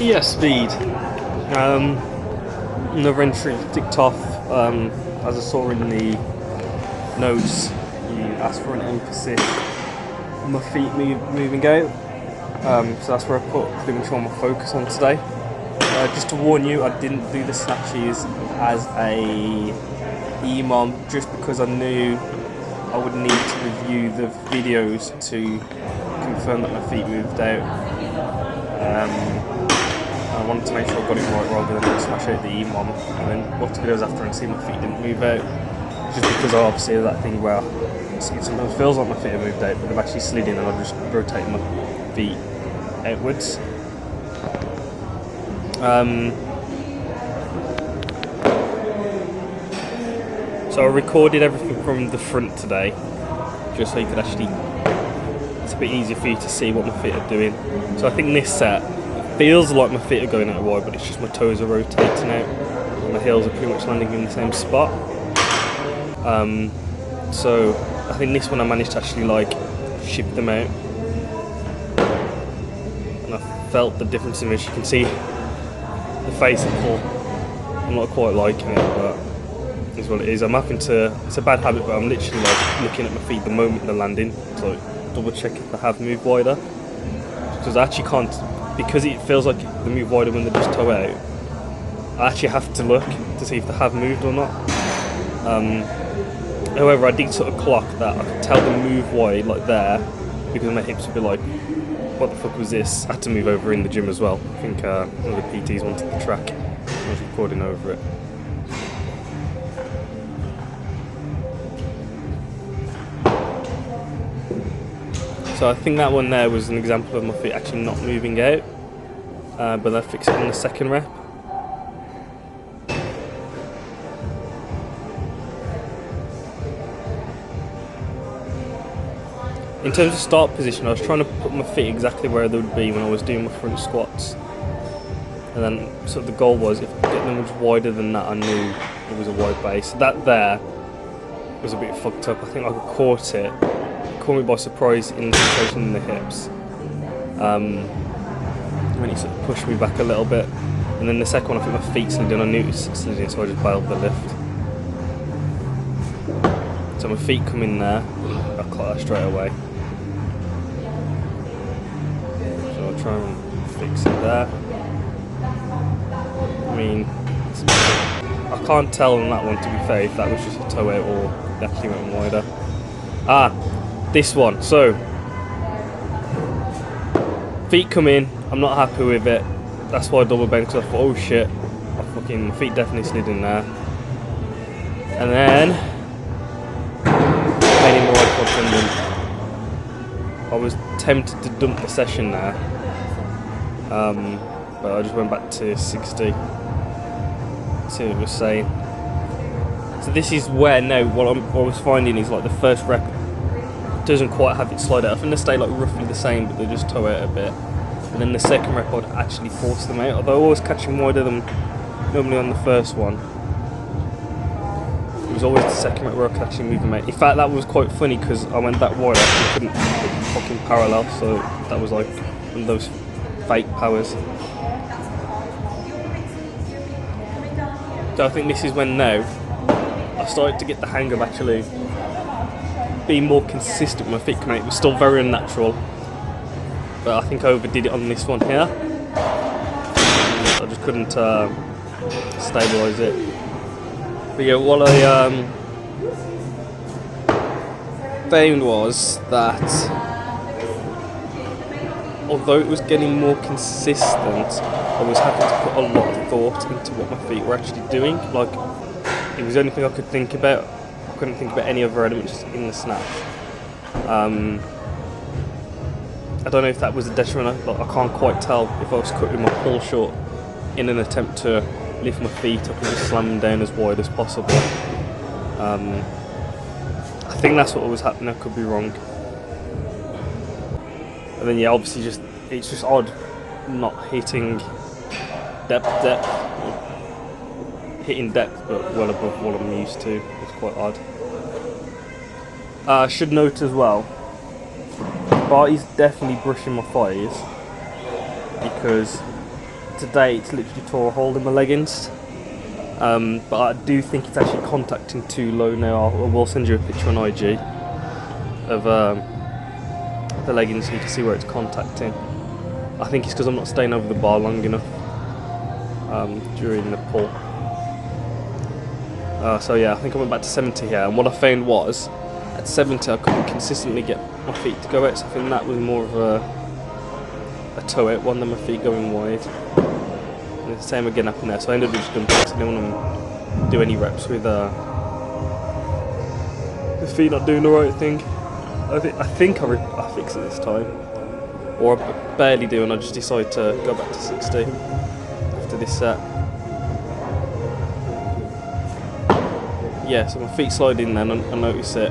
ES Speed. Another entry ticked off. As I saw in the notes, you asked for an emphasis on my feet moving out. So that's where I put pretty much all my focus on today. Just to warn you, I didn't do the snatches as a EMOM just because I knew I would need to review the videos to confirm that my feet moved out. I wanted to make sure I got it right rather than just smash out the EMOM and then watch the videos after and see my feet didn't move out. Just because I obviously have that thing where it sometimes feels like my feet have moved out, but they've actually slid in and I've just rotated my feet outwards. So I recorded everything from the front today, just so you could actually, it's a bit easier for you to see what my feet are doing. So I think this set, feels like my feet are going out wide, but it's just my toes are rotating out and my heels are pretty much landing in the same spot. So I think this one I managed to actually like shift them out, and I felt the difference in this. You can see the face and pull. I'm not quite liking it, but it's what it is. I'm having to, it's a bad habit, but I'm literally like looking at my feet the moment they're landing to like double check if they have moved wider, because I actually can't, because it feels like they move wider when they're just toe out. I actually have to look to see if they have moved or not. However, I did sort of clock that I could tell them move wide like there, because my hips would be like, what the fuck was this? I had to move over in the gym as well. I think one of the PTs wanted the track. I was recording over it. So I think that one there was an example of my feet actually not moving out, but I fixed it on the second rep. In terms of start position, I was trying to put my feet exactly where they would be when I was doing my front squats. And then sort of the goal was, if I could get them much wider than that, I knew it was a wide base. That there was a bit fucked up. I think I caught it. It caught me by surprise in the sensation in the hips. When it sort of pushed me back a little bit. And then the second one, I think my feet slid in. I knew it slid in, so I just bailed the lift. So my feet come in there. I caught that straight away. So I'll try and fix it there. I mean, I can't tell on that one, to be fair, if that was just a toe out or it actually went wider. This one. So feet come in. I'm not happy with it. That's why I double bent, because I thought, oh shit, my feet definitely slid in there. And then pain in the right quad tendon. I was tempted to dump the session there, but I just went back to 60. See what it was saying. So this is where now what I was finding is like the first rep doesn't quite have it slide out. I think they stay like roughly the same, but they just toe out a bit. And then the second rep I'd actually force them out, although I was catching wider than normally on the first one. It was always the second rep where I could actually move them out. In fact, that was quite funny because I went that wide, I actually couldn't fucking parallel, so that was like one of those fake powers. So I think this is when now I started to get the hang of actually being more consistent with my feet coming out. It was still very unnatural, but I think I overdid it on this one here. I just couldn't stabilise it. But yeah, what I found was that although it was getting more consistent, I was having to put a lot of thought into what my feet were actually doing. Like, it was the only thing I could think about. I couldn't think about any other elements in the snatch. I don't know if that was a detriment, but I can't quite tell if I was cutting my pull short in an attempt to lift my feet up and just slam them down as wide as possible. I think that's what was happening. I could be wrong. And then yeah, obviously it's just odd not hitting depth, hitting depth, but well above what I'm used to. It's quite odd. I should note as well, Barty's definitely brushing my thighs because today it's literally tore a hole in my leggings. But I do think it's actually contacting too low now. I will send you a picture on IG of the leggings so you can see where it's contacting. I think it's because I'm not staying over the bar long enough during the pull. So yeah, I think I went back to 70 here, and what I found was at 70 I couldn't consistently get my feet to go out, so I think that was more of a toe out one than my feet going wide. And the same again up in there, so I ended up just doing backs. I didn't want to do any reps with the feet not doing the right thing. I think I fix it this time, or I barely do, and I just decide to go back to 60 after this set. Yeah, so my feet slide in then, I notice it.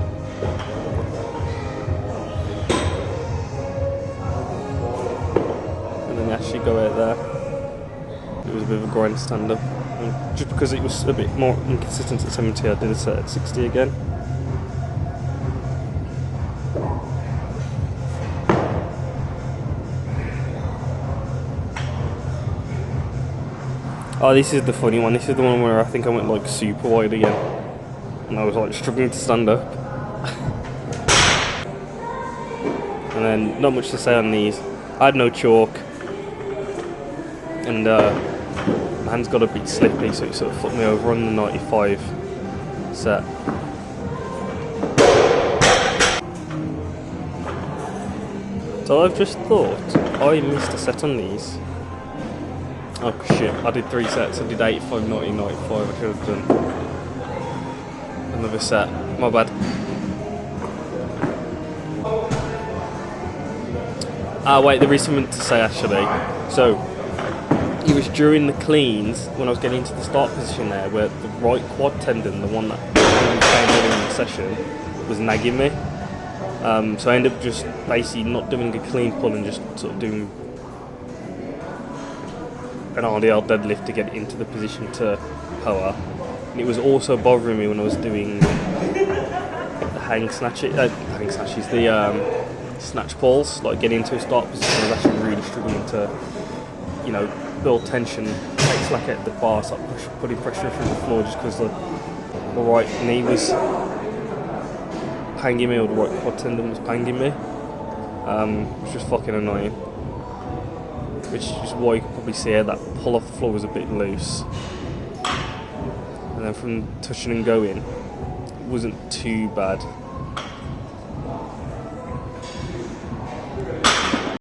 And then they actually go out there. It was a bit of a grind stand up. And just because it was a bit more inconsistent at 70, I did a set at 60 again. Oh, this is the funny one. This is the one where I think I went like super wide again. And I was like struggling to stand up. And then not much to say on these. I had no chalk. And my hands got a bit slippy, so it sort of flipped me over on the 95 set. So I've just thought I missed a set on these. Oh shit, I did 3 sets. I did 85, 90, 95. I should have done another set. My bad. Wait, there is something to say actually. So, it was during the cleans when I was getting into the start position there where the right quad tendon, the one that came in the session, was nagging me. So I ended up just basically not doing a clean pull and just sort of doing an RDL deadlift to get into the position to power. And it was also bothering me when I was doing the hang snatches, the snatch pulls, like getting into a start position. I was actually really struggling to, you know, build tension, take slack out the bar, start putting pressure through the floor just because the right knee was panging me, or the right quad tendon was panging me, which was fucking annoying. Which is why you can probably see here that pull off the floor was a bit loose. And then from touching and going, it wasn't too bad.